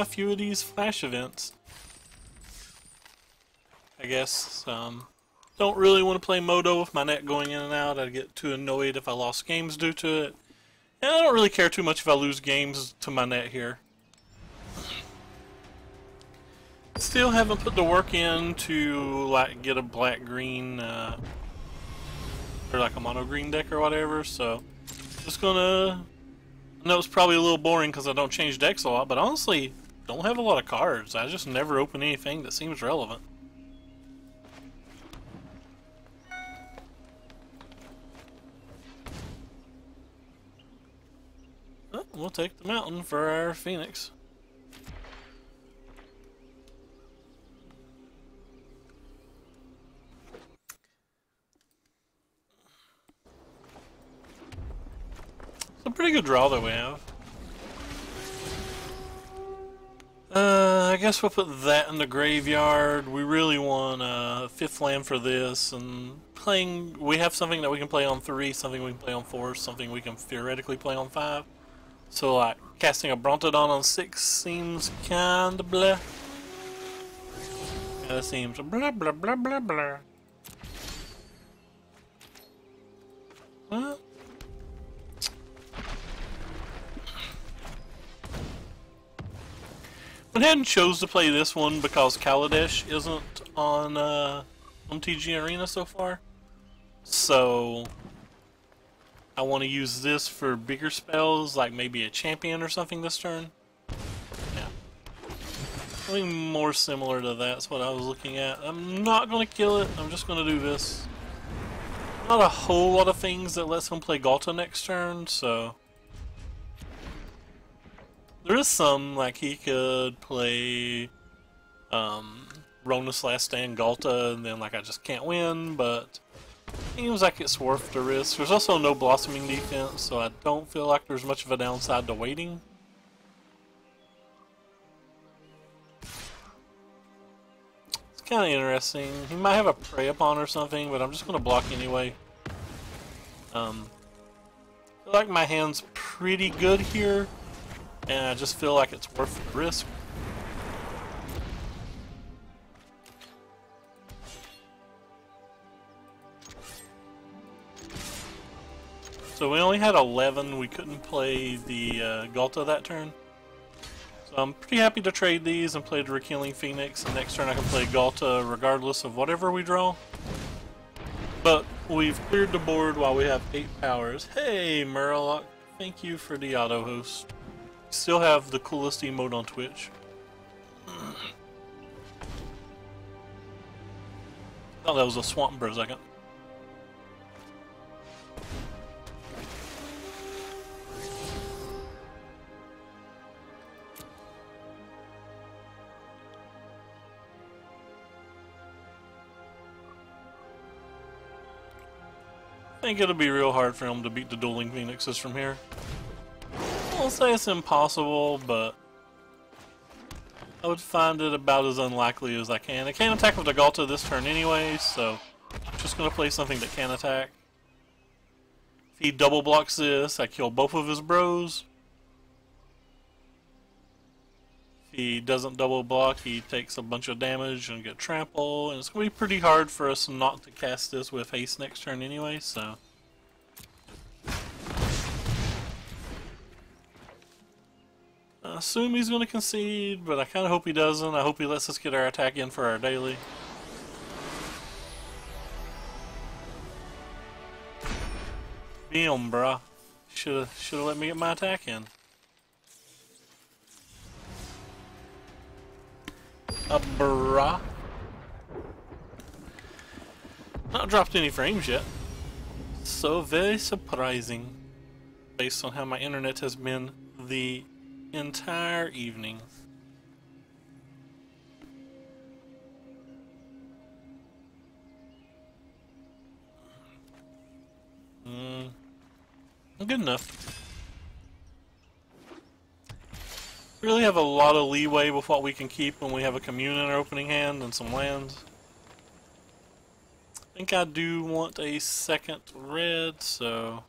a few of these flash events. I guess, don't really want to play Moto with my net going in and out. I'd get too annoyed if I lost games due to it. And I don't really care too much if I lose games to my net here. Still haven't put the work in to like get a black-green or like a mono-green deck or whatever, so just gonna... I know it's probably a little boring because I don't change decks a lot, but honestly, don't have a lot of cards. I just never open anything that seems relevant. Oh, we'll take the mountain for our Phoenix. It's a pretty good draw that we have. I guess we'll put that in the graveyard. We really want a 5th land for this, and playing. We have something that we can play on 3, something we can play on 4, something we can theoretically play on 5. So, like, casting a Brontodon on 6 seems kinda blah. Kinda seems blah blah blah blah blah. Well, I went ahead and chose to play this one because Kaladesh isn't on MTG Arena so far. So I want to use this for bigger spells, like maybe a champion or something this turn. Yeah. Something more similar to that's what I was looking at. I'm not going to kill it, I'm just going to do this. Not a whole lot of things that lets him play Galta next turn, so... There is some, like he could play Ronus Last Stand Galta, and then like I just can't win, but it seems like it's worth the risk. There's also no Blossoming defense, so I don't feel like there's much of a downside to waiting. It's kind of interesting. He might have a Prey Upon or something, but I'm just going to block anyway. I feel like my hand's pretty good here. And I just feel like it's worth the risk. So we only had 11, we couldn't play the Galta that turn. So I'm pretty happy to trade these and play the Rekilling Phoenix, and next turn I can play Galta regardless of whatever we draw. But we've cleared the board while we have 8 powers. Hey Murloc, thank you for the auto host. Still have the coolest emote on Twitch. Thought that was a swamp for a second. I think it'll be real hard for him to beat the Dueling Phoenixes from here. I won't say it's impossible, but I would find it about as unlikely as I can. I can't attack with the Galta this turn anyway, so I'm just going to play something that can attack. If he double blocks this, I kill both of his bros. If he doesn't double block, he takes a bunch of damage and get trample, and it's going to be pretty hard for us not to cast this with haste next turn anyway, so... I assume he's going to concede, but I kind of hope he doesn't. I hope he lets us get our attack in for our daily. Damn, bruh. Should've let me get my attack in. Bruh. Not dropped any frames yet. So very surprising, based on how my internet has been the entire evening. Good enough. We really have a lot of leeway with what we can keep when we have a commune in our opening hand and some lands. I think I do want a second red, so...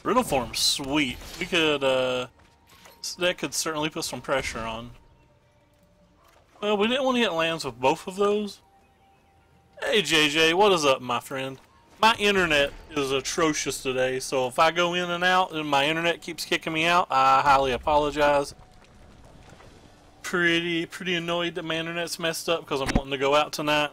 Riddle form, sweet. We could, that could certainly put some pressure on. Well, we didn't want to get lands with both of those. Hey JJ, what is up, my friend? My internet is atrocious today, so if I go in and out and my internet keeps kicking me out, I highly apologize. Pretty annoyed that my internet's messed up because I'm wanting to go out tonight.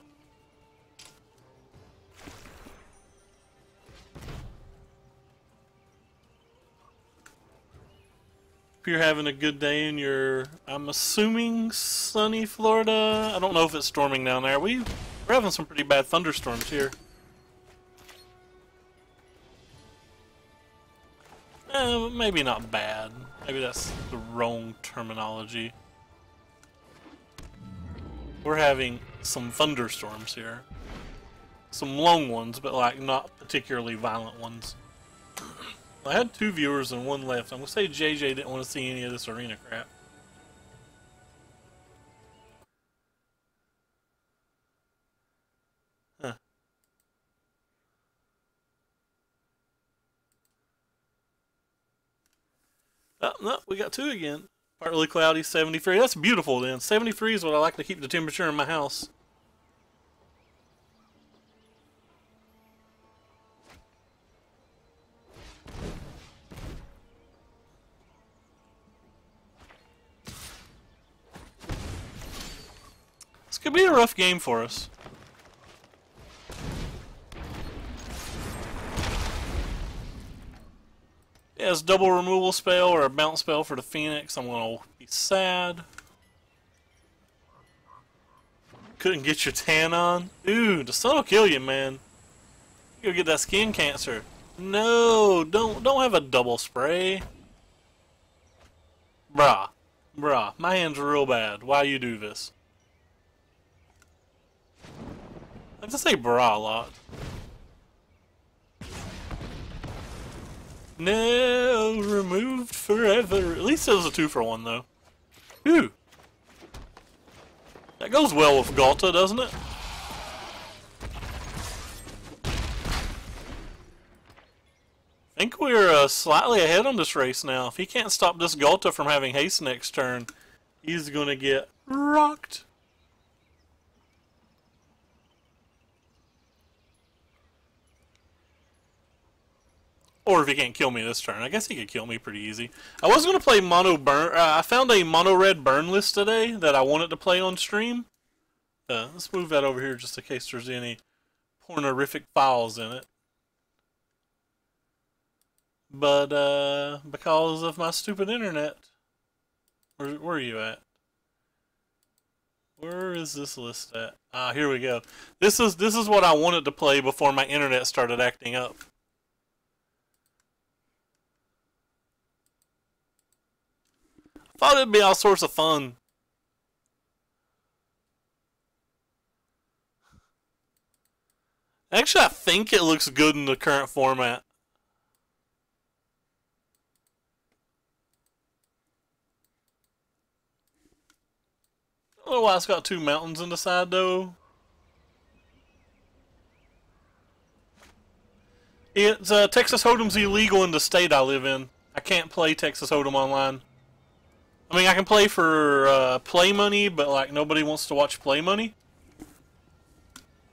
If you're having a good day in your, I'm assuming, sunny Florida. I don't know if it's storming down there. We're having some pretty bad thunderstorms here. Maybe not bad. Maybe that's the wrong terminology. We're having some thunderstorms here. Some long ones, but like not particularly violent ones. I had 2 viewers and 1 left. I'm gonna say JJ didn't want to see any of this arena crap. Huh. Oh, no, we got 2 again. Partly cloudy, 73. That's beautiful then. 73 is what I like to keep the temperature in my house. This could be a rough game for us. Yeah, it's double removal spell or a bounce spell for the Phoenix. I'm gonna be sad. Couldn't get your tan on? Dude, the sun will kill you, man. You go get that skin cancer. No, don't have a double spray. Bruh. My hand's real bad. Why you do this? I have to say brah a lot. No, removed forever. At least it was a 2-for-1 though. Ooh. That goes well with Galta, doesn't it? I think we're slightly ahead on this race now. If he can't stop this Galta from having haste next turn, he's gonna get rocked. Or if he can't kill me this turn. I guess he could kill me pretty easy. I was going to play mono burn. I found a mono red burn list today that I wanted to play on stream. Let's move that over here just in case there's any pornorific files in it. But because of my stupid internet. Where are you at? Where is this list at? Ah, here we go. This is what I wanted to play before my internet started acting up. Thought it'd be all sorts of fun. Actually, I think it looks good in the current format. I don't know why it's got 2 mountains on the side, though. It's Texas Hold'em's illegal in the state I live in. I can't play Texas Hold'em online. I mean, I can play for play money, but like nobody wants to watch play money.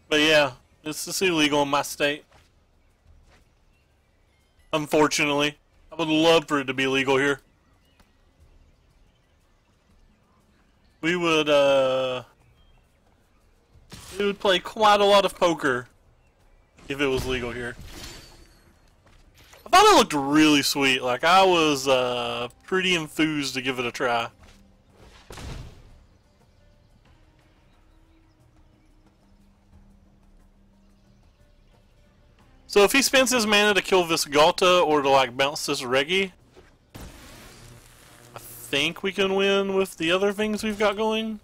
But yeah, it's illegal in my state. Unfortunately, I would love for it to be legal here. We would play quite a lot of poker if it was legal here. I thought it looked really sweet. Like, I was pretty enthused to give it a try. So if he spends his mana to kill this Galta or to like bounce this Reggie, I think we can win with the other things we've got going.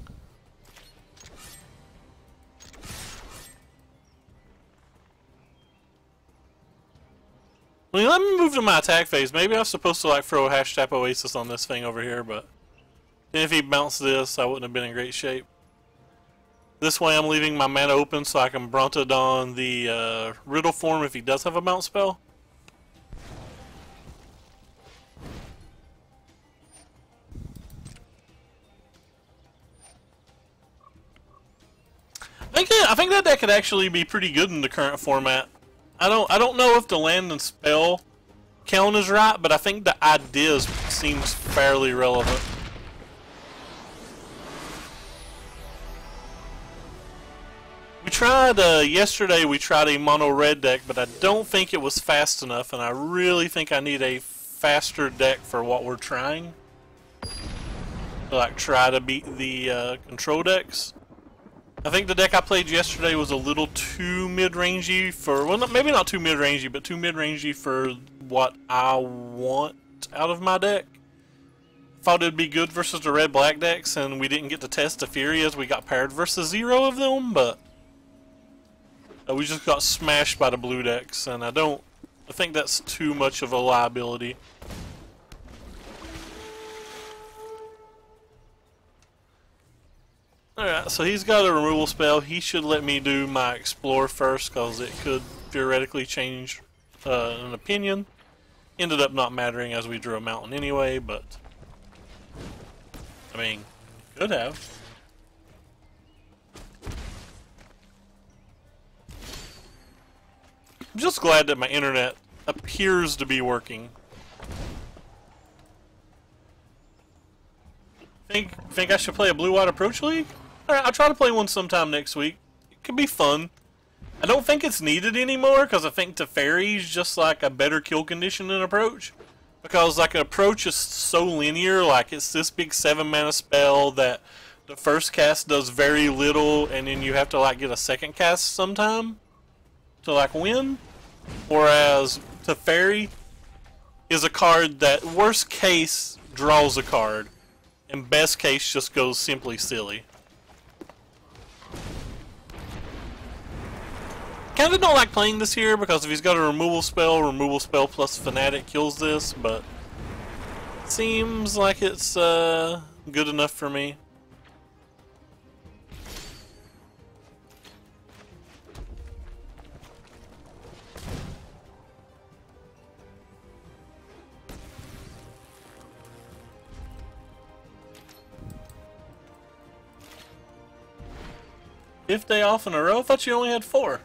I mean, let me move to my attack phase. Maybe I was supposed to like throw a hashtag Oasis on this thing over here, but if he bounced this, I wouldn't have been in great shape. This way I'm leaving my mana open so I can Brontodon the Riddle form if he does have a bounce spell. I think that deck could actually be pretty good in the current format. I don't know if the land and spell count is right, but I think the ideas seems fairly relevant. We tried yesterday. We tried a mono red deck, but I don't think it was fast enough, and I really think I need a faster deck for what we're trying. To, like, try to beat the control decks. I think the deck I played yesterday was a little too mid-rangey for, well, maybe not too mid-rangey, but too mid-rangey for what I want out of my deck. Thought it'd be good versus the red-black decks, and we didn't get to test the Fury as we got paired versus 0 of them, but we just got smashed by the blue decks, and I think that's too much of a liability. Alright, so he's got a removal spell. He should let me do my explore first, because it could theoretically change an opinion. Ended up not mattering as we drew a mountain anyway, but I mean, could have. I'm just glad that my internet appears to be working. Think I should play a blue-white approach league? Alright, I'll try to play one sometime next week. It could be fun. I don't think it's needed anymore, because I think Teferi's just like a better kill condition than approach. Because like an approach is so linear, like it's this big 7-mana spell that the first cast does very little, and then you have to like get a second cast sometime to like win. Whereas Teferi is a card that worst case draws a card, and best case just goes simply silly. Kinda don't like playing this here because if he's got a removal spell plus Fanatic kills this, but it seems like it's good enough for me. Fifth day off in a row? I thought you only had 4.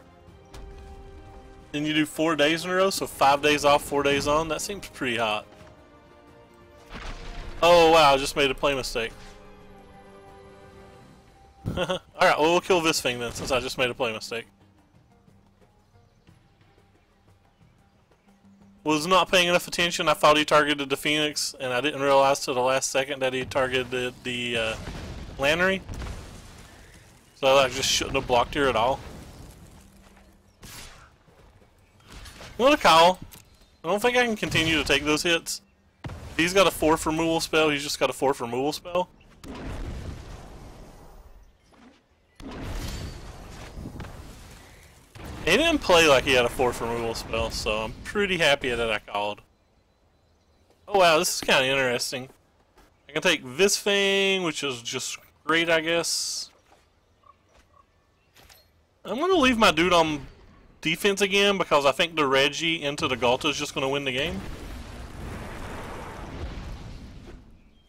Then you do 4 days in a row, so 5 days off, 4 days on? That seems pretty hot. Oh wow, I just made a play mistake. Alright, well we'll kill this thing then, since I just made a play mistake. Was not paying enough attention. I thought he targeted the Phoenix, and I didn't realize till the last second that he targeted the Lannery. So I just shouldn't have blocked here at all. What a call. I don't think I can continue to take those hits. He's got a 4th removal spell, he's just got a 4th removal spell. He didn't play like he had a 4th removal spell, so I'm pretty happy that I called. Oh wow, this is kind of interesting. I can take this thing, which is just great, I guess. I'm going to leave my dude on defense again because I think the Reggie into the Galta is just going to win the game.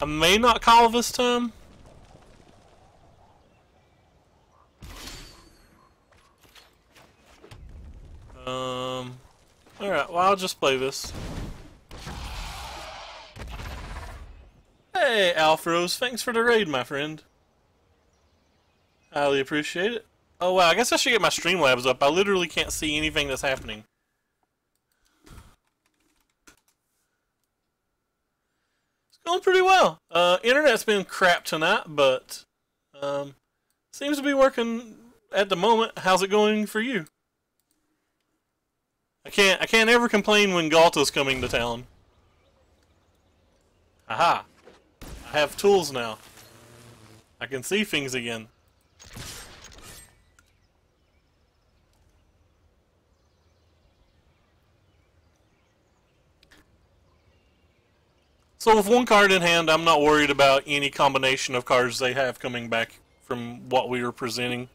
I may not call this time. Alright, well I'll just play this. Hey Alfros, thanks for the raid, my friend. Highly appreciate it. Oh wow, I guess I should get my Streamlabs up. I literally can't see anything that's happening. It's going pretty well. Internet's been crap tonight, but seems to be working at the moment. How's it going for you? I can't ever complain when Galta's coming to town. Aha! I have tools now. I can see things again. So with one card in hand, I'm not worried about any combination of cards they have coming back from what we were presenting.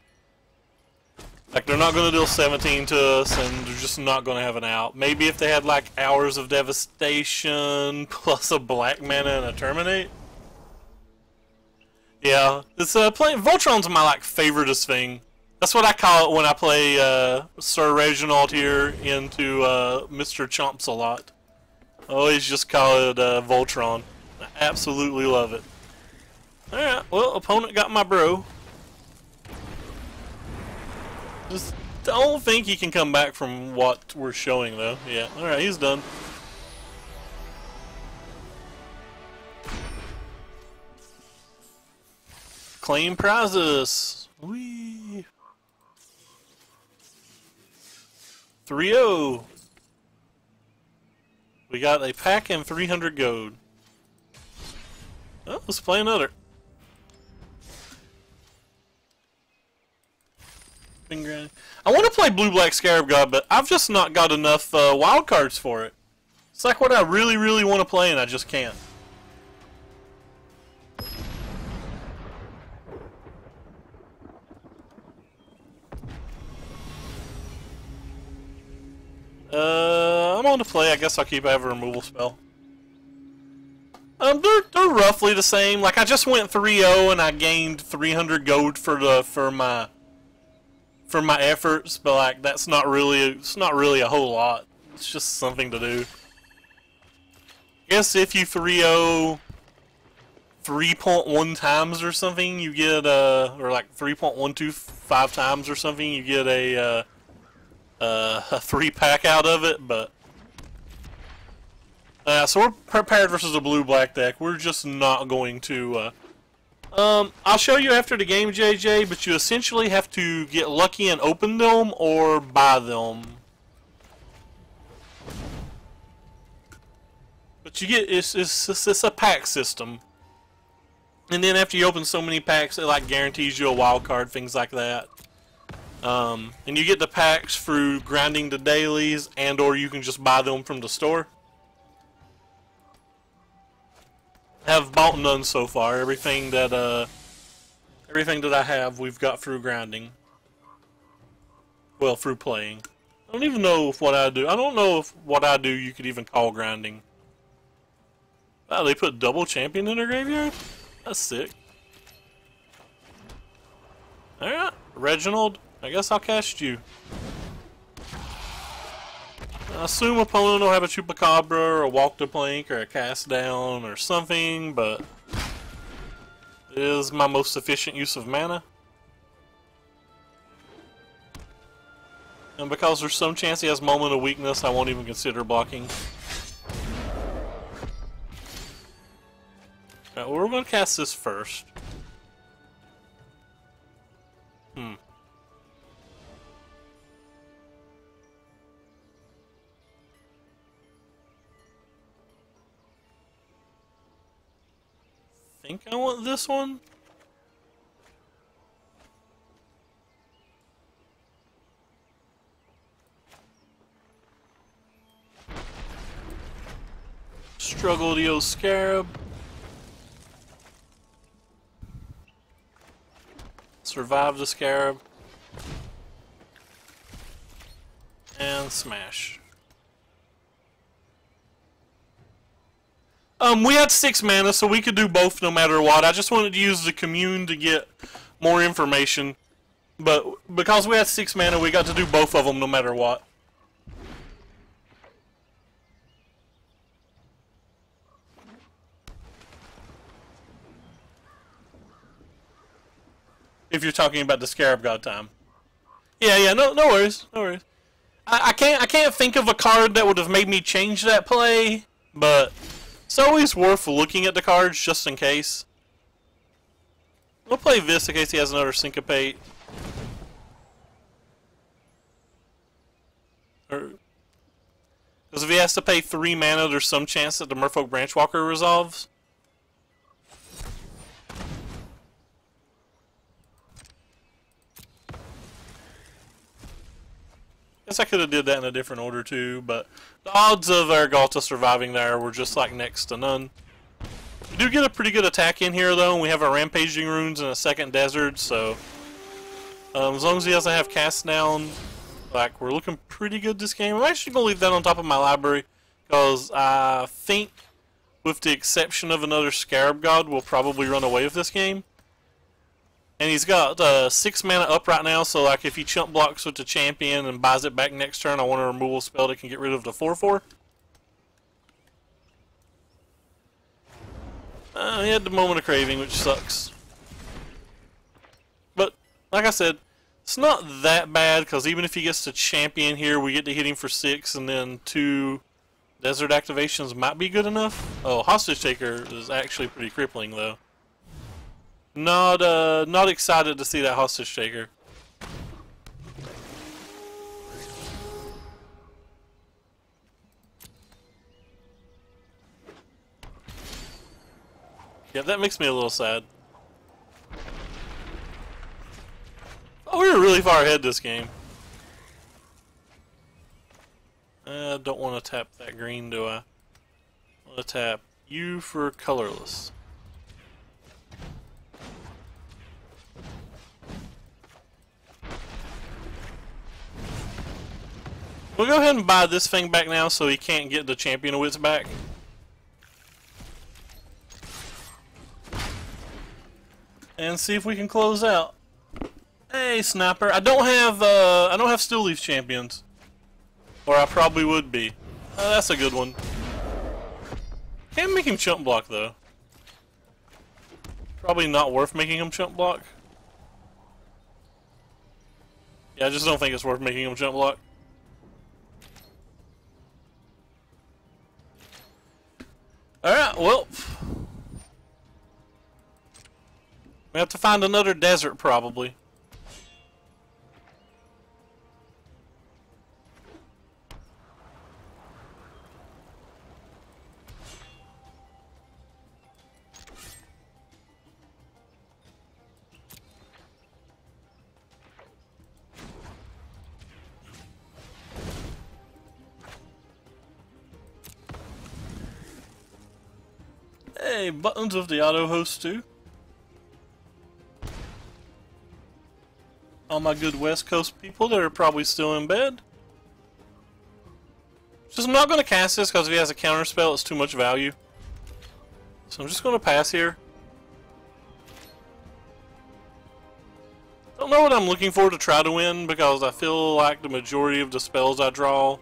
Like, they're not going to deal 17 to us, and they're just not going to have an out. Maybe if they had, like, Hours of Devastation, plus a black mana and a Terminate. Yeah, it's playing Voltron's my, like, favoritist thing. That's what I call it when I play Sir Reginald here into Mr. Chomps a lot. I always just call it Voltron. I absolutely love it. Alright, well, opponent got my bro. Just don't think he can come back from what we're showing, though. Yeah, alright, he's done. Claim prizes. Whee! 3-0. We got a pack and 300 gold. Oh, let's play another. I want to play Blue-Black Scarab God, but I've just not got enough wild cards for it. It's like what I really, really want to play, and I just can't. I'm on to play. I guess I'll keep having a removal spell. They're roughly the same. Like I just went 3-0 and I gained 300 gold for my efforts, but like it's not really a whole lot. It's just something to do. I guess if you 3-0 3.1 times or something, you get or like 3.125 times or something, you get a 3-pack out of it, but so we're prepared versus a blue-black deck. We're just not going to I'll show you after the game, JJ, but you essentially have to get lucky and open them or buy them. But you get it's a pack system. And then after you open so many packs, it like guarantees you a wild card, things like that. And you get the packs through grinding the dailies, and or you can just buy them from the store. Have bought none so far. Everything that I have, we've got through grinding. Well, through playing. I don't even know if what I do. I don't know if what I do you could even call grinding. Wow, they put double champion in their graveyard? That's sick. Alright, Reginald, I guess I'll cast you. I assume opponent will have a Chupacabra or a Walk the Plank or a Cast Down or something, but it is my most efficient use of mana. And because there's some chance he has Moment of Weakness, I won't even consider blocking. Alright, well, we're going to cast this first. I think I want this one. Struggle the old Scarab. Survive the Scarab. And smash. We had 6 mana, so we could do both no matter what. I just wanted to use the commune to get more information. But because we had 6 mana, we got to do both of them no matter what. If you're talking about the Scarab God time. Yeah, no worries, no worries. I can't think of a card that would have made me change that play, but it's always worth looking at the cards just in case. We'll play this in case he has another Syncopate. Because if he has to pay 3 mana, there's some chance that the Merfolk Branchwalker resolves. Guess I could have did that in a different order too, but the odds of Argalta surviving there were just like next to none. We do get a pretty good attack in here though, and we have our Rampaging Runes and a second Desert, so as long as he doesn't have Cast Down, like, we're looking pretty good this game. I'm actually going to leave that on top of my library, because I think, with the exception of another Scarab God, we'll probably run away with this game. And he's got 6 mana up right now, so like if he chump blocks with the champion and buys it back next turn, I want a removal spell that can get rid of the 4/4. He had the moment of craving, which sucks. But, like I said, it's not that bad, because even if he gets to champion here, we get to hit him for 6, and then 2 desert activations might be good enough. Oh, Hostage Taker is actually pretty crippling, though. Not excited to see that Hostage Taker. Yeah, that makes me a little sad. Oh, we were really far ahead this game. I don't want to tap that green, do I? I want to tap you for colorless. We'll go ahead and buy this thing back now so he can't get the Champion of Wits back. And see if we can close out. Hey, Sniper. I don't have Still Leaf champions. Or I probably would be. That's a good one. Can't make him chump block though. Probably not worth making him chump block. Yeah, I just don't think it's worth making him chump block. Alright, well. We have to find another desert, probably. Hey, buttons of the auto host too. All my good West Coast people that are probably still in bed. Just I'm not going to cast this because if he has a counter spell, it's too much value. So I'm just going to pass here. Don't know what I'm looking for to try to win because I feel like the majority of the spells I draw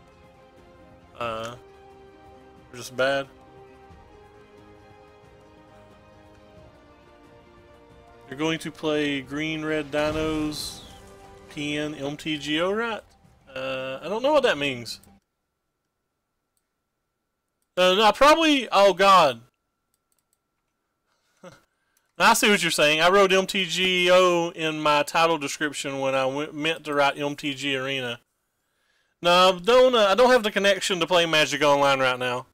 are just bad. You're going to play green-red dinos, PN, MTGO, right? I don't know what that means. No, probably... Oh, God. I see what you're saying. I wrote MTGO in my title description when I meant to write MTG Arena. No, I don't have the connection to play Magic Online right now.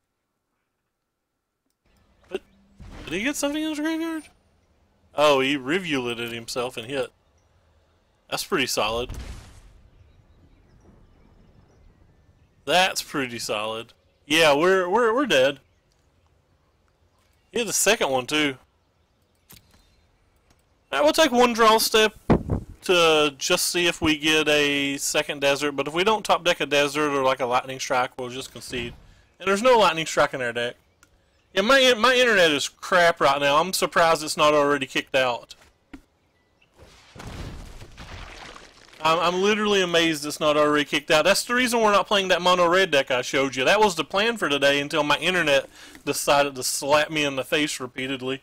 But, did he get something in his graveyard? Oh, he rivulated himself and hit. That's pretty solid. That's pretty solid. Yeah, we're dead. He had the second one too. Alright, we'll take one draw step to just see if we get a second desert, but if we don't top deck a desert or like a lightning strike, we'll just concede. And there's no lightning strike in our deck. Yeah, my internet is crap right now. I'm surprised it's not already kicked out. I'm literally amazed it's not already kicked out. That's the reason we're not playing that mono red deck I showed you. That was the plan for today until my internet decided to slap me in the face repeatedly.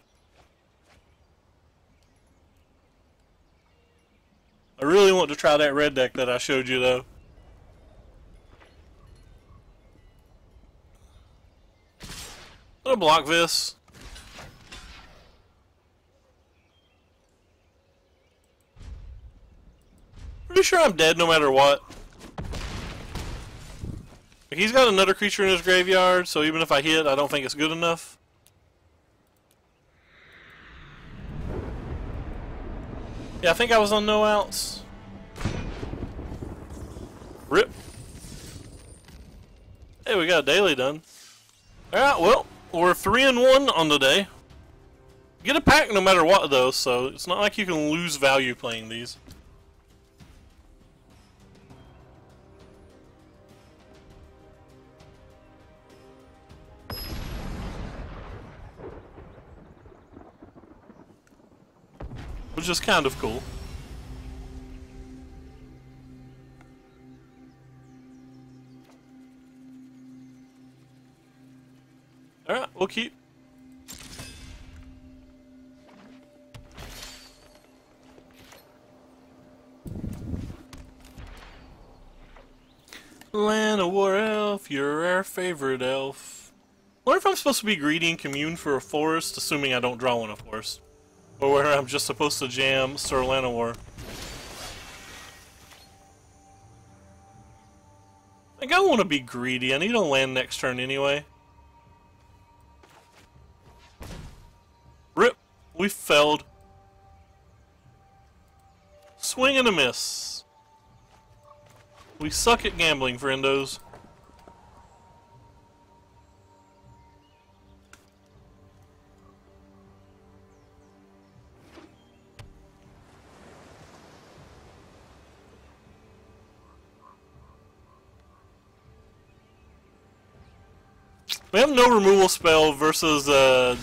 I really want to try that red deck that I showed you though. I'm gonna block this. Pretty sure I'm dead no matter what. He's got another creature in his graveyard, so even if I hit, I don't think it's good enough. Yeah, I think I was on no outs. Rip. Hey, we got a daily done. Alright, well, we're 3-1 on the day. Get a pack no matter what, though, so it's not like you can lose value playing these. which is kind of cool. Alright, we'll keep. Llanowar elf, you're our favorite elf. Wonder if I'm supposed to be greedy and commune for a forest, assuming I don't draw one, of course. Or whether I'm just supposed to jam Sir Llanowar. I think I want to be greedy. I need a land next turn anyway. Rip. We failed. Swing and a miss. We suck at gambling, friendos. We have no removal spell versus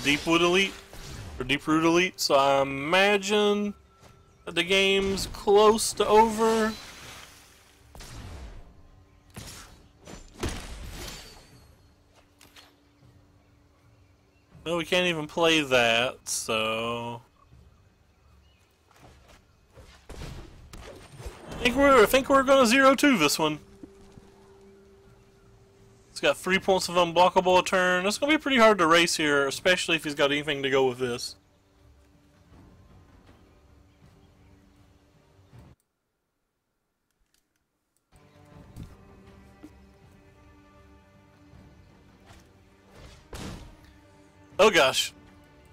Deepwood Elite, or Deeproot Elite, so I imagine that the game's close to over. No, we can't even play that, so I think we're gonna 0-2 this one. He's got 3 points of unblockable a turn. It's going to be pretty hard to race here, especially if he's got anything to go with this. Oh gosh.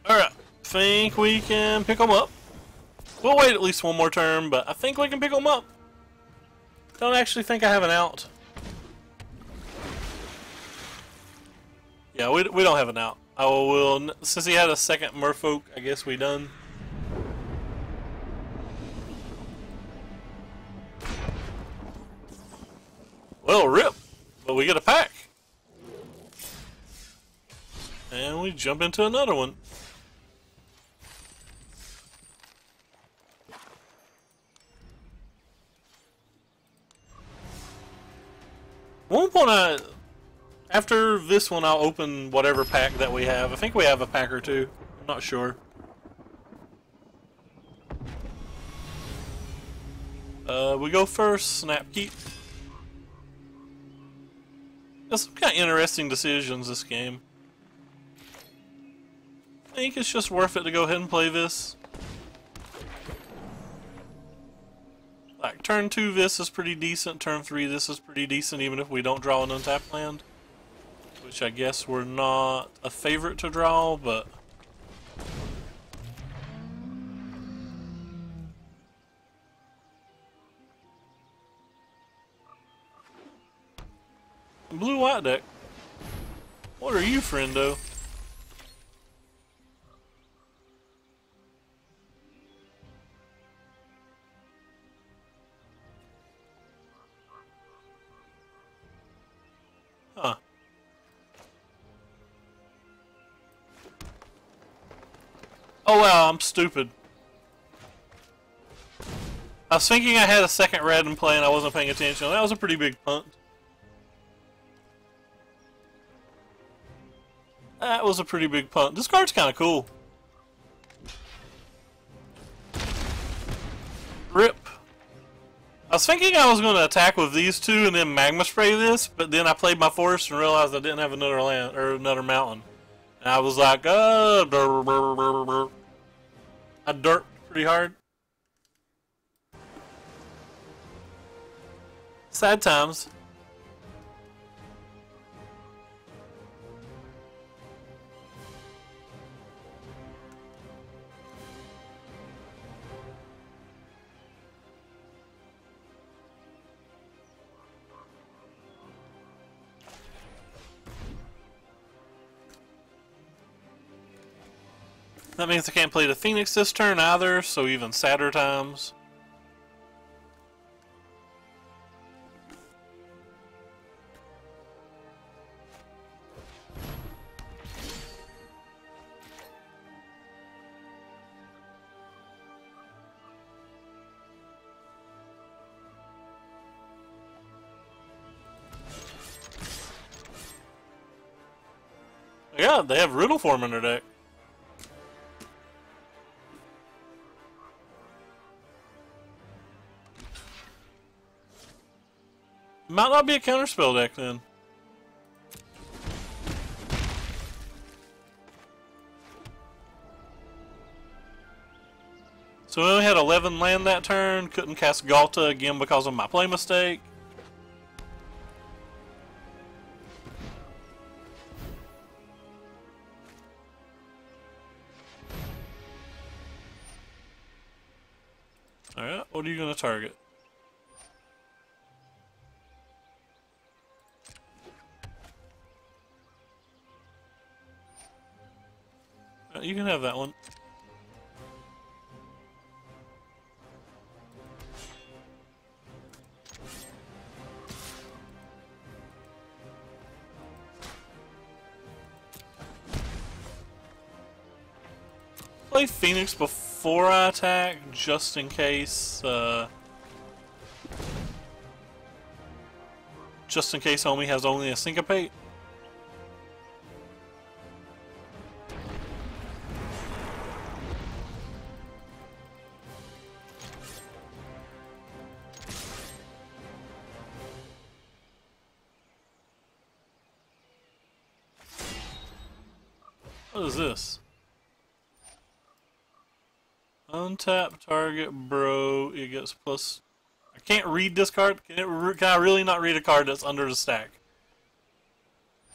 Alright. Think we can pick them up. We'll wait at least one more turn, but I think we can pick them up. Don't actually think I have an out. Yeah, we don't have an out. I will, since he had a second merfolk, I guess we done. Well, rip. But we get a pack. And we jump into another one. One point after this one, I'll open whatever pack that we have. I think we have a pack or two. I'm not sure. We go first. Snap keep. There's some kind of interesting decisions this game. I think it's just worth it to go ahead and play this. Like, turn 2 this is pretty decent. Turn 3 this is pretty decent, even if we don't draw an untapped land. Which I guess we're not a favorite to draw, but blue-white deck. What are you, friendo? Huh. Oh wow, I'm stupid. I was thinking I had a second red in play and I wasn't paying attention. That was a pretty big punt. That was a pretty big punt. This card's kind of cool. Rip. I was thinking I was going to attack with these two and then magma spray this, but then I played my forest and realized I didn't have another land or another mountain. And I was like, I derped pretty hard. Sad times. That means I can't play the Phoenix this turn either, so even sadder times. Ah, they have Riddle Form in their deck. Might not be a counterspell deck then. So we only had 11 land that turn. Couldn't cast Galta again because of my play mistake. Alright, what are you going to target? You can have that one. Play Phoenix before I attack, just in case. Just in case Omi has only a Syncopate. What is this? Untap target bro. It gets plus. I can't read this card. Can I really not read a card that's under the stack?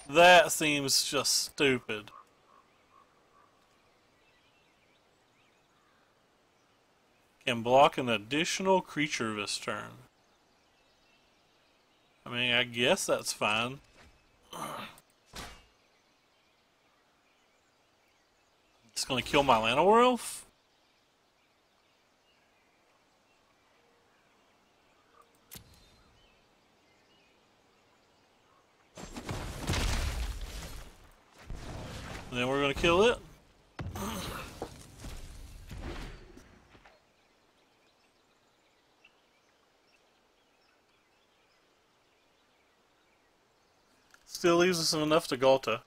That seems just stupid. Can block an additional creature this turn. I mean, I guess that's fine. It's gonna kill my Llanowar Elf? And then we're gonna kill it. Still leaves us enough to Galta.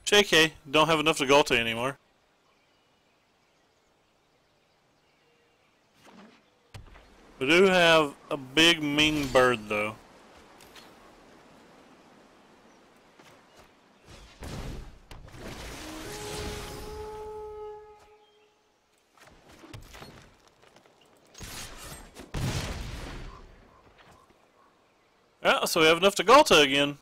JK, don't have enough to Galta anymore. We do have a big mean bird though. Yeah, so we have enough to Galta again.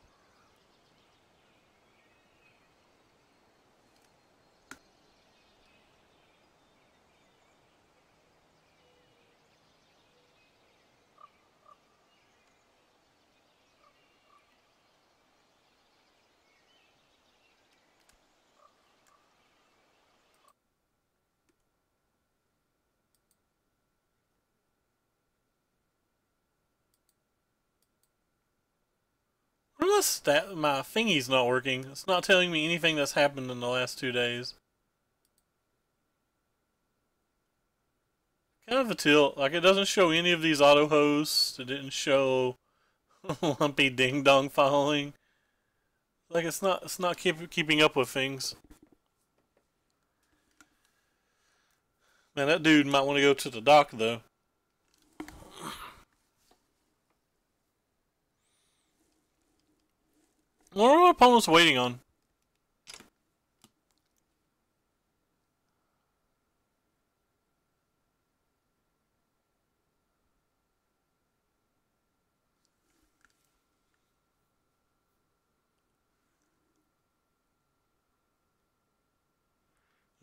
My thingy's not working. It's not telling me anything that's happened in the last 2 days. Kind of a tilt. Like, it doesn't show any of these auto hosts. It didn't show Lumpy Ding Dong following. Like, it's not keeping up with things. Man, that dude might want to go to the dock though. What are my opponents waiting on?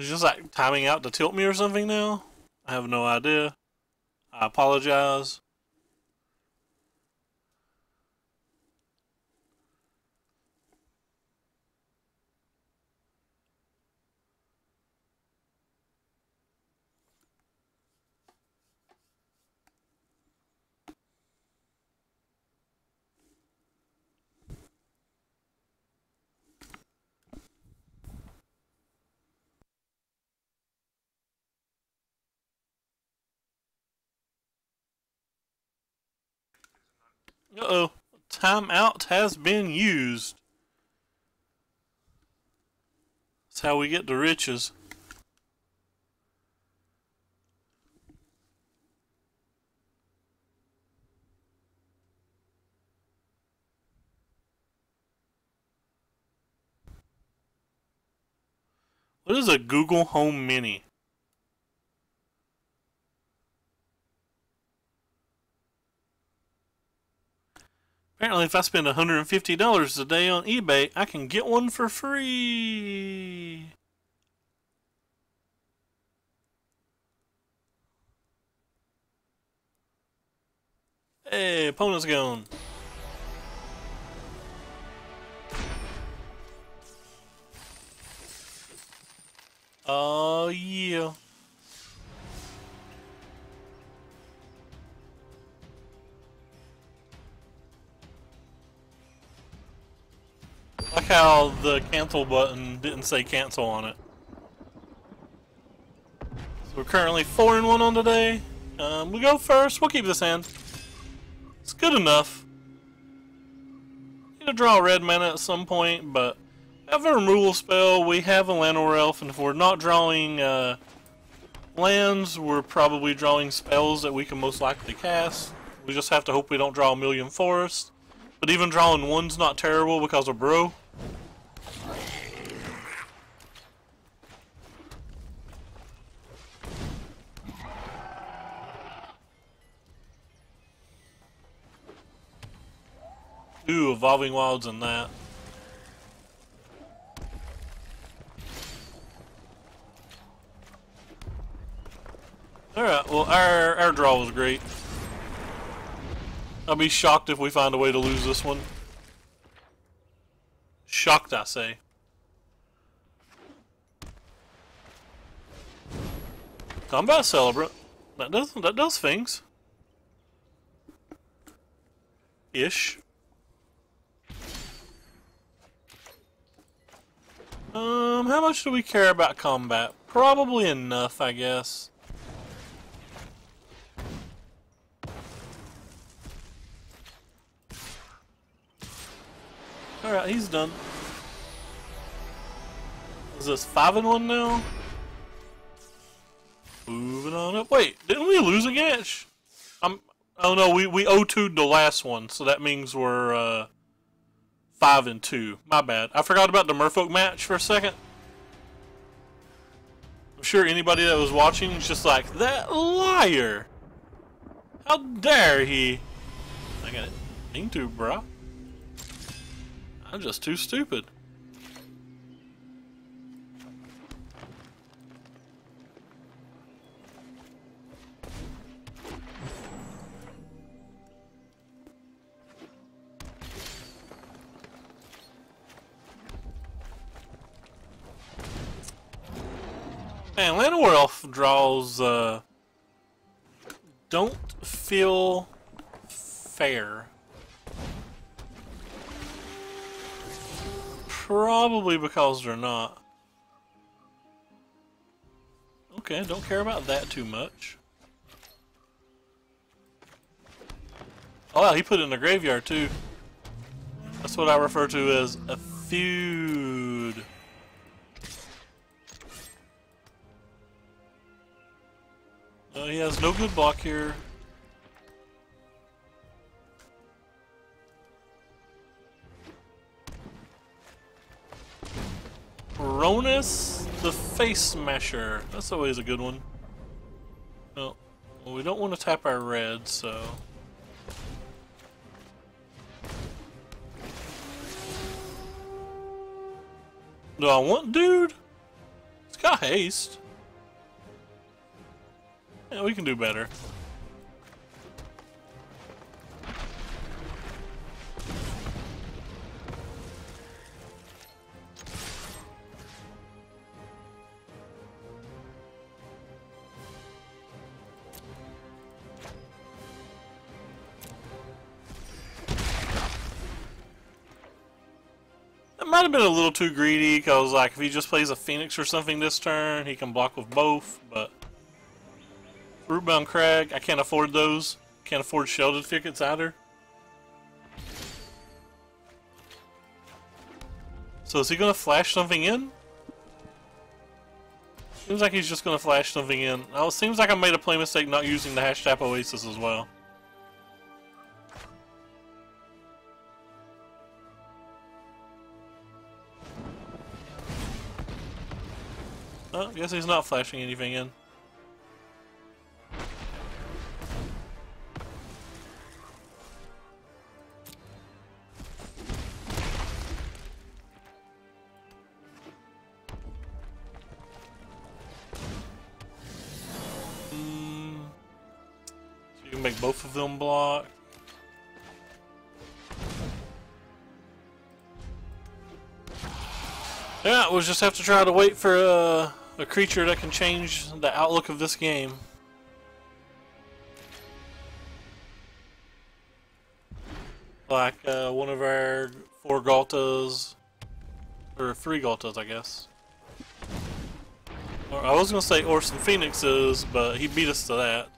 It's just like timing out to tilt me or something now? I have no idea. I apologize. Uh-oh. timeout has been used. That's how we get to riches. What is a Google Home Mini? Apparently, if I spend $150 a day on eBay, I can get one for free. Hey, opponent's gone. Oh, yeah. Like how the cancel button didn't say cancel on it. So we're currently 4-1 on today. We go first. We'll keep this hand. It's good enough. Need to draw a red mana at some point, but we have a removal spell. We have a Llanowar Elf, and if we're not drawing lands, we're probably drawing spells that we can most likely cast. We just have to hope we don't draw a million forests. But even drawing one's not terrible because of Bro. Ooh, Evolving Wilds and that. Alright, well our draw was great. I'll be shocked if we find a way to lose this one. Shocked, I say. Combat Celebrant. That does things. Ish. How much do we care about combat? Probably enough, I guess. Alright, he's done. Is this 5-1 now? Moving on up. Wait, didn't we lose again? Oh no, we 0-2'd the last one, so that means we're 5-2. My bad. I forgot about the Merfolk match for a second. I'm sure anybody that was watching was just like, that liar! How dare he? I got it. Mean to, bruh. I'm just too stupid. Man, Llanowar Elf draws don't feel fair. Probably because they're not. Okay, don't care about that too much. Oh wow, he put it in the graveyard too. That's what I refer to as a feud. He has no good block here. Ronus the Face Smasher. That's always a good one. Oh, well, we don't want to tap our red, so. Do I want dude? It's got haste. Yeah, we can do better. That might have been a little too greedy, because like if he just plays a Phoenix or something this turn, he can block with both, but Rootbound Crag, I can't afford those. Can't afford Sheldon tickets either. So is he gonna flash something in? Seems like he's just gonna flash something in. Oh, it seems like I made a play mistake not using the hashtag Oasis as well. Oh, I guess he's not flashing anything in. So you can make both of them block. Yeah, we'll just have to try to wait for a creature that can change the outlook of this game. Like one of our 4 Galtas, or 3 Galtas, I guess. Or, I was gonna say Orson Phoenixes, but he beat us to that.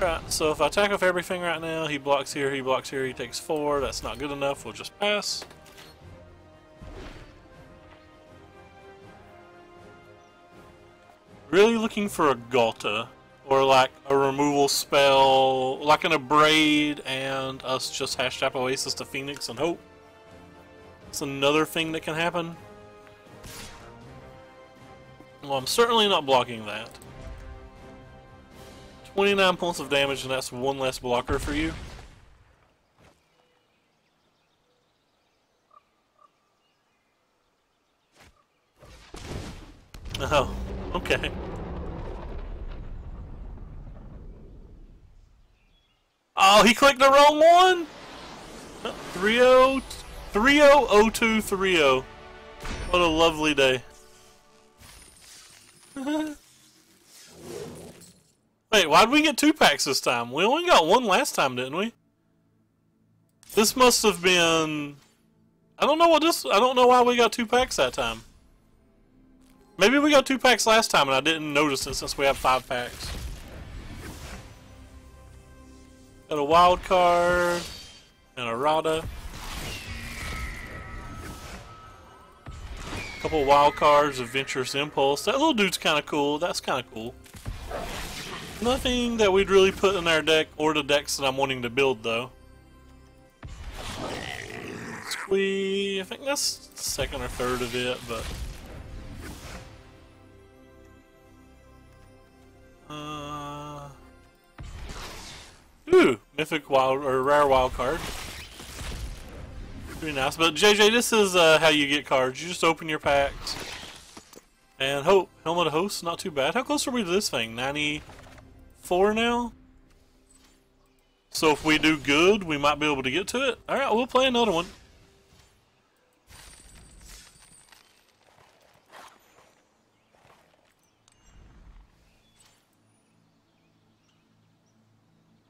Alright, so if I attack off everything right now, he blocks here, he takes 4. That's not good enough, we'll just pass. Really looking for a Galta, or like a removal spell, like an Abrade, and us just hashtag Oasis to Phoenix and hope. It's another thing that can happen. Well, I'm certainly not blocking that. 29 points of damage, and that's 1 less blocker for you. Oh, okay. Oh, he clicked the wrong one? 3-0, 3-0, 0-2, 3-0. What a lovely day. Wait, why'd we get 2 packs this time? We only got 1 last time, didn't we? This must have been... I don't know why we got 2 packs that time. Maybe we got 2 packs last time and I didn't notice it since we have 5 packs. Got a wild card and a Rada. Couple wild cards, Adventurous Impulse. That little dude's kind of cool. That's kind of cool. Nothing that we'd really put in our deck or the decks that I'm wanting to build, though. Squee. I think that's second or third of it, but. Ooh, mythic wild or rare wild card. Pretty nice. But JJ, this is how you get cards. You just open your packs and hope. Helmet of Hosts, not too bad. How close are we to this thing? 94 now. So if we do good, we might be able to get to it. All right, we'll play another one.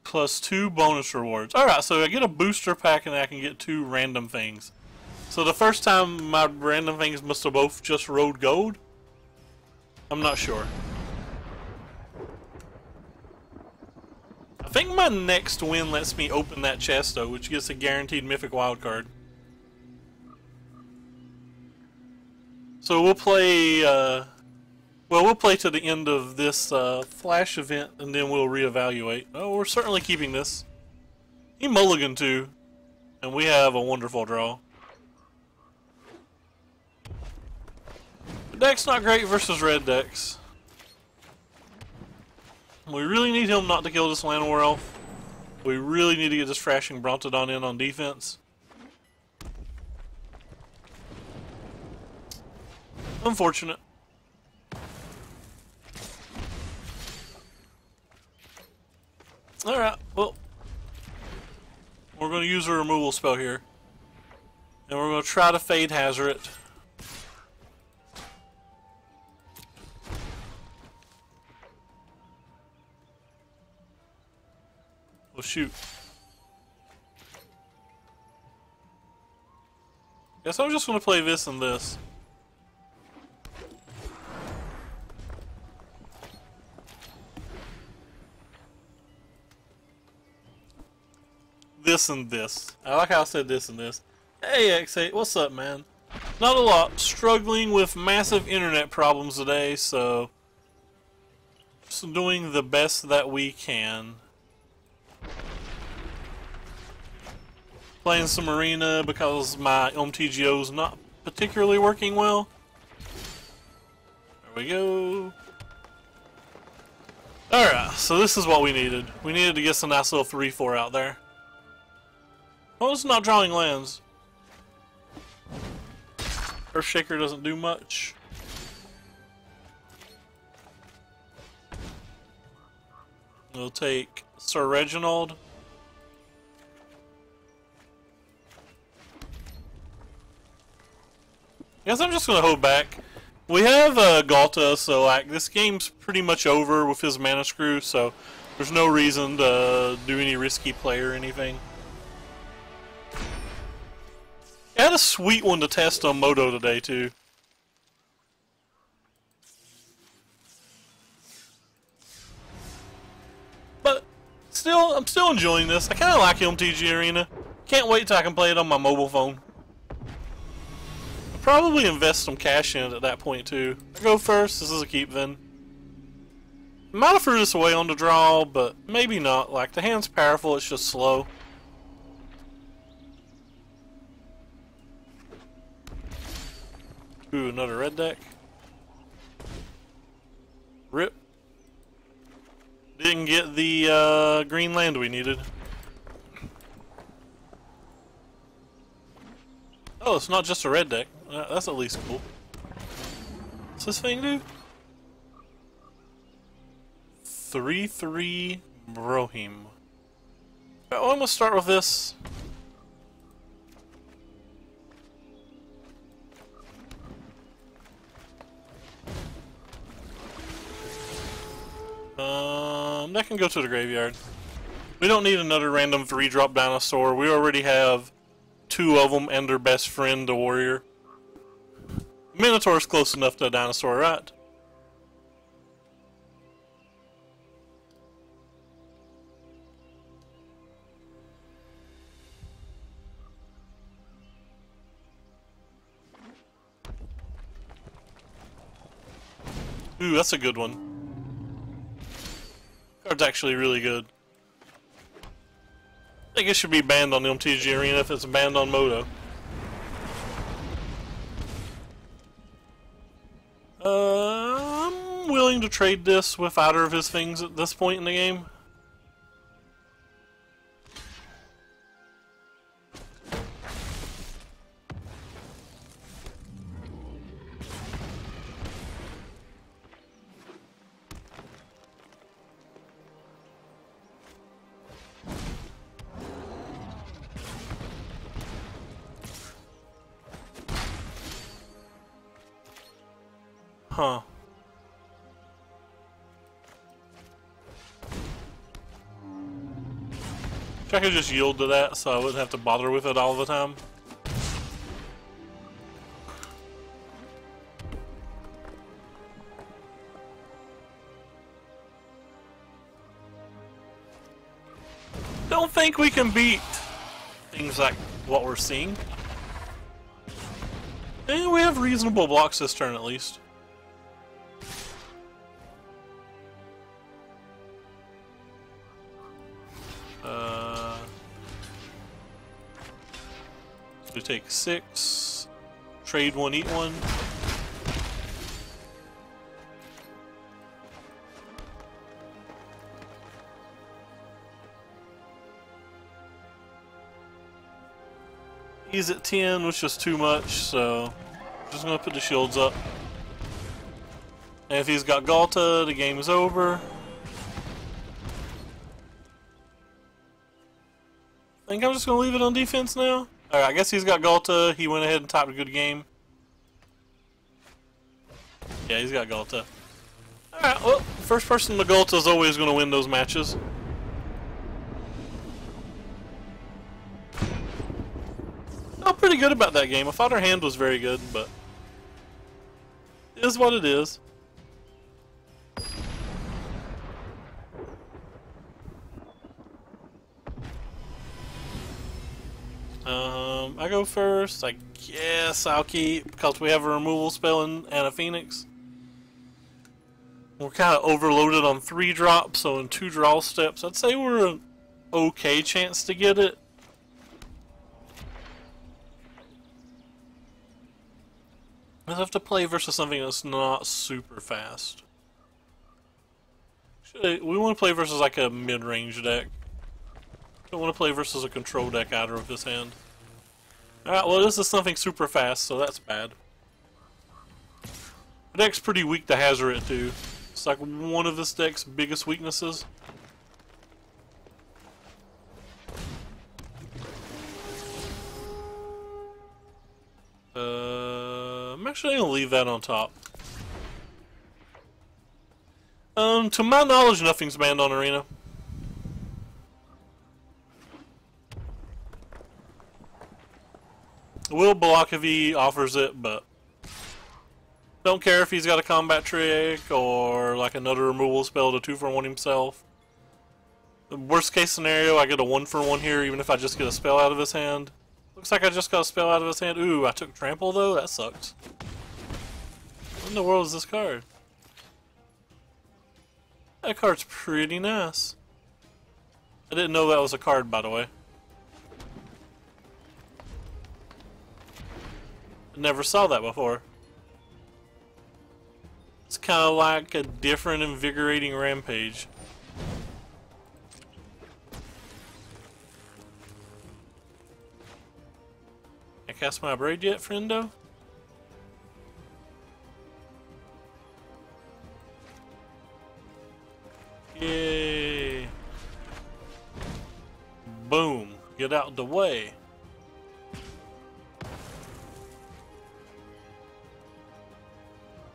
Plus 2 bonus rewards. Alright, so I get a booster pack and I can get 2 random things. So the first time my random things must have both just rode gold? I'm not sure. I think my next win lets me open that chest though, which gets a guaranteed mythic wildcard. So we'll play, we'll play to the end of this flash event, and then we'll reevaluate. Oh, we're certainly keeping this. He mulliganed too, and we have a wonderful draw. The deck's not great versus red decks. We really need him not to kill this Llanowar Elf. We really need to get this Thrashing Brontodon in on defense. Unfortunate. Alright, well, we're going to use a removal spell here. And we're going to try to Fade Hazard it. Well, shoot. Guess I'm just going to play this and this. this and this. I like how I said this and this. Hey X8, what's up, man? Not a lot. Struggling with massive internet problems today, so just doing the best that we can. Playing some arena because my MTGO is not particularly working well. There we go. Alright, so this is what we needed. We needed to get some nice little 3-4 out there. Oh, it's not drawing lands. Earthshaker doesn't do much. We'll take Sir Reginald. Guess I'm just gonna hold back. We have Galta, so like this game's pretty much over with his mana screw, so there's no reason to do any risky play or anything. I had a sweet one to test on Moto today too. But still, I'm still enjoying this. I kind of like MTG Arena. Can't wait till I can play it on my mobile phone. I'll probably invest some cash in it at that point too. I go first. This is a keep then. Might have threw this away on the draw, but maybe not. Like the hand's powerful, it's just slow. Ooh, another red deck. Rip. Didn't get the green land we needed. Oh, it's not just a red deck. That's at least cool. What's this thing do? 3/3 Brohim. Well, I'm gonna start with this. That can go to the graveyard. We don't need another random 3-drop dinosaur. We already have 2 of them and their best friend, the warrior. Minotaur's close enough to a dinosaur, right? Ooh, that's a good one. Card's actually really good. I think it should be banned on the MTG Arena if it's banned on Moto. I'm willing to trade this with either of his things at this point in the game. Huh. I could just yield to that so I wouldn't have to bother with it all the time. Don't think we can beat things like what we're seeing. And we have reasonable blocks this turn at least. We take 6, trade 1, eat 1. He's at 10, which is too much, so I'm just gonna put the shields up. And if he's got Galta, the game is over. I think I'm just gonna leave it on defense now. Alright, I guess he's got Galta. He went ahead and topped a good game. Yeah, he's got Galta. Alright, well, first person to Galta is always going to win those matches. Felt pretty good about that game. I thought our hand was very good, but it is what it is. I go first. I guess I'll keep, because we have a removal spell and a Phoenix. We're kind of overloaded on 3 drops, so in 2 draw steps, I'd say we're an okay chance to get it. I have to play versus something that's not super fast. We want to play versus like a mid-range deck. Don't want to play versus a control deck either of this hand. Alright, well this is something super fast, so that's bad. The deck's pretty weak to hazard it too. It's like one of this deck's biggest weaknesses. I'm actually gonna leave that on top. To my knowledge, nothing's banned on Arena. Will block if he offers it, but don't care if he's got a combat trick or like another removal spell to 2-for-1 himself. The worst case scenario, I get a 1-for-1 here, even if I just get a spell out of his hand. Looks like I just got a spell out of his hand. Ooh, I took trample though? That sucks. What in the world is this card? That card's pretty nice. I didn't know that was a card, by the way. Never saw that before. It's kind of like a different invigorating rampage. I cast my braid yet, friendo? Yay! Boom! Get out the way.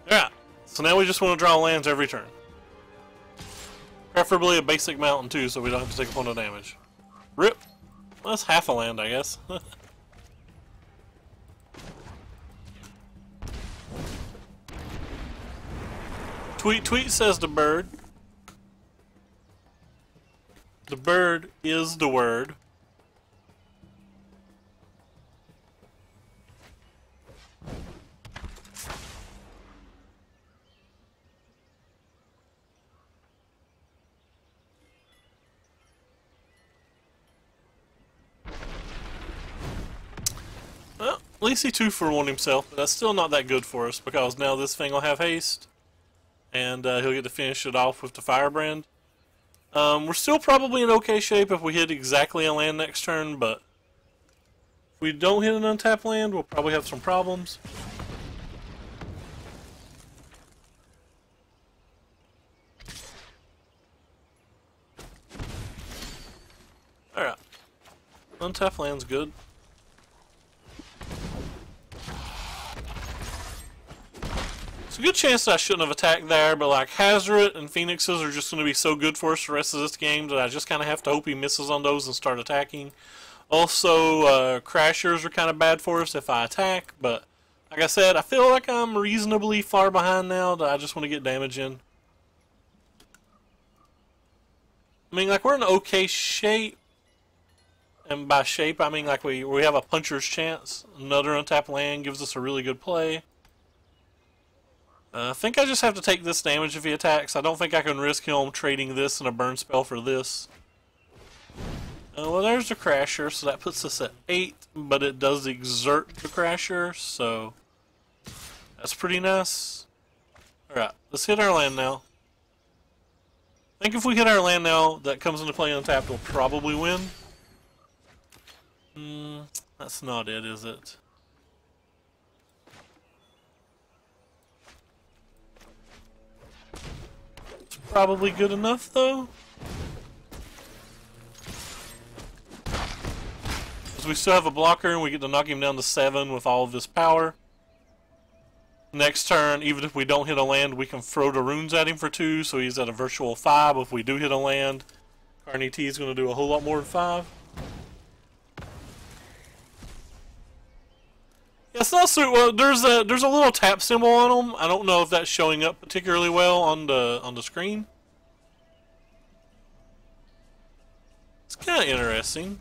Alright, so now we just want to draw lands every turn. Preferably a basic mountain too, so we don't have to take a point of damage. Rip! Well, that's half a land, I guess. Tweet tweet says the bird. The bird is the word. Well, at least he 2-for-1 himself, but that's still not that good for us because now this thing will have haste, and he'll get to finish it off with the Firebrand. We're still probably in okay shape if we hit exactly a land next turn, but if we don't hit an untapped land, we'll probably have some problems. Alright. Untapped land's good. It's a good chance that I shouldn't have attacked there, but like Hazoret and Phoenixes are just going to be so good for us the rest of this game that I just kind of have to hope he misses on those and start attacking. Also, Crashers are kind of bad for us if I attack, but like I said, I feel like I'm reasonably far behind now that I just want to get damage in. I mean, like, we're in okay shape, and by shape I mean like we have a puncher's chance. Another untapped land gives us a really good play. I think I just have to take this damage if he attacks. I don't think I can risk him trading this and a burn spell for this. Well, there's the Crasher, so that puts us at 8, but it does exert the Crasher, so that's pretty nice. Alright, let's hit our land now. I think if we hit our land now that comes into play untapped, we'll probably win. That's not it, is it? Probably good enough, though. Because we still have a blocker and we get to knock him down to 7 with all of this power. Next turn, even if we don't hit a land, we can throw the runes at him for 2, so he's at a virtual 5. If we do hit a land, Carney T is going to do a whole lot more than 5. Yeah, it's not so well. There's a little tap symbol on them. I don't know if that's showing up particularly well on the screen. It's kind of interesting.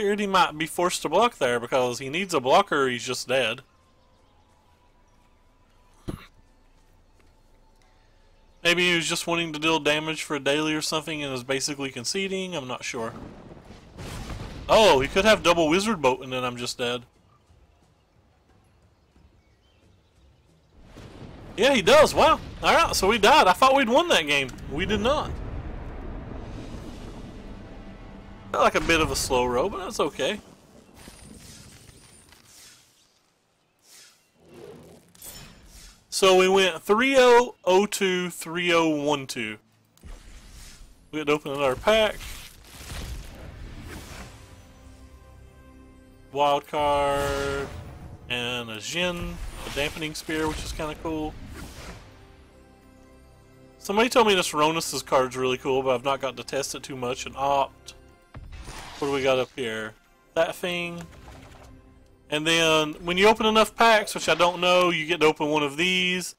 Figured he might be forced to block there because he needs a blocker or he's just dead. Maybe he was just wanting to deal damage for a daily or something and is basically conceding. I'm not sure. Oh, he could have double wizard boat and then I'm just dead. Yeah, he does. Wow. Alright, so we died. I thought we'd won that game. We did not. Felt like a bit of a slow roll, but that's okay. So we went 3-0, 0-2, 3-0, 1-2. We had to open another pack. Wild card. And a Jin, a dampening spear, which is kind of cool. Somebody told me this Ronus' card's really cool, but I've not gotten to test it too much. And opt. What do we got up here? That thing. And then, when you open enough packs, which I don't know, you get to open one of these,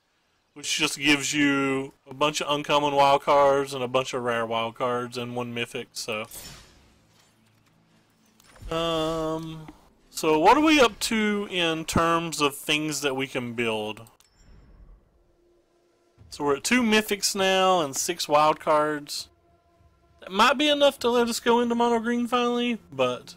which just gives you a bunch of uncommon wild cards and a bunch of rare wild cards and one mythic, so. So what are we up to in terms of things that we can build? So we're at 2 mythics now and 6 wild cards. That might be enough to let us go into mono green finally, but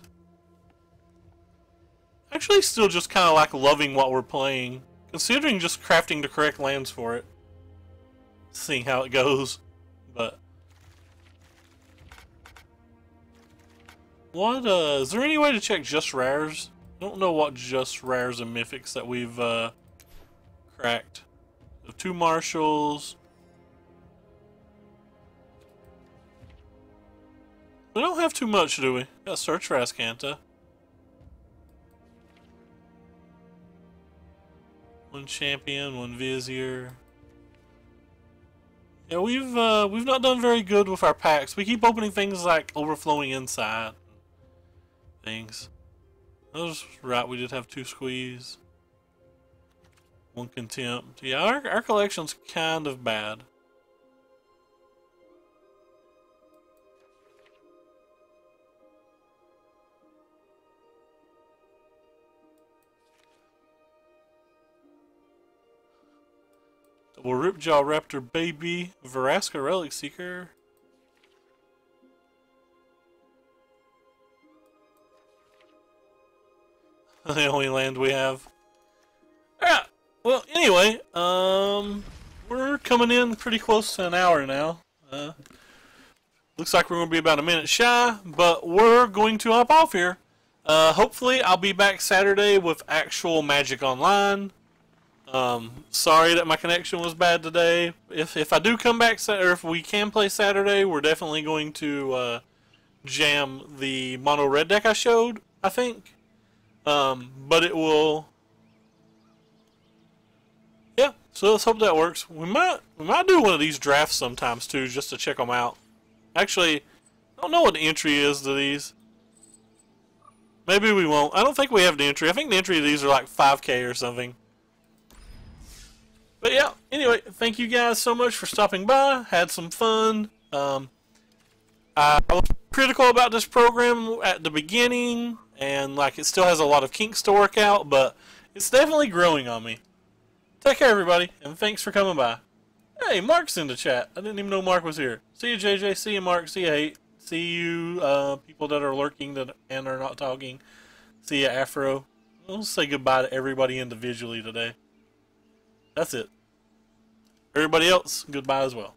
actually still just kind of like loving what we're playing, considering just crafting the correct lands for it. Seeing how it goes, but what is there any way to check just rares? I don't know what just rares and mythics that we've cracked. So 2 marshals. We don't have too much, do we? Got search for Ascanta. 1 champion, 1 vizier. Yeah, we've not done very good with our packs. We keep opening things like overflowing insight things. That was right. We did have 2 squeeze, 1 contempt. Yeah, our collection's kind of bad. Double Ripjaw Raptor Baby, Veraska Relic Seeker. The only land we have. Alright, well, anyway, we're coming in pretty close to an hour now. Looks like we're going to be about a minute shy, but we're going to hop off here. Hopefully, I'll be back Saturday with actual Magic Online. Sorry that my connection was bad today. If I do come back, or if we can play Saturday, we're definitely going to jam the mono red deck I showed, I think. But it will. Yeah, so let's hope that works. We might do one of these drafts sometimes too, just to check them out. Actually, I don't know what the entry is to these. Maybe we won't. I don't think we have the entry. I think the entry to these are like 5K or something. But yeah, anyway, thank you guys so much for stopping by. Had some fun. I was critical about this program at the beginning, and like it still has a lot of kinks to work out, but it's definitely growing on me. Take care, everybody, and thanks for coming by. Hey, Mark's in the chat. I didn't even know Mark was here. See you, JJ. See you, Mark. See you, Hate. See you, people that are lurking and are not talking. See you, Afro. We'll say goodbye to everybody individually today. That's it. Everybody else, goodbye as well.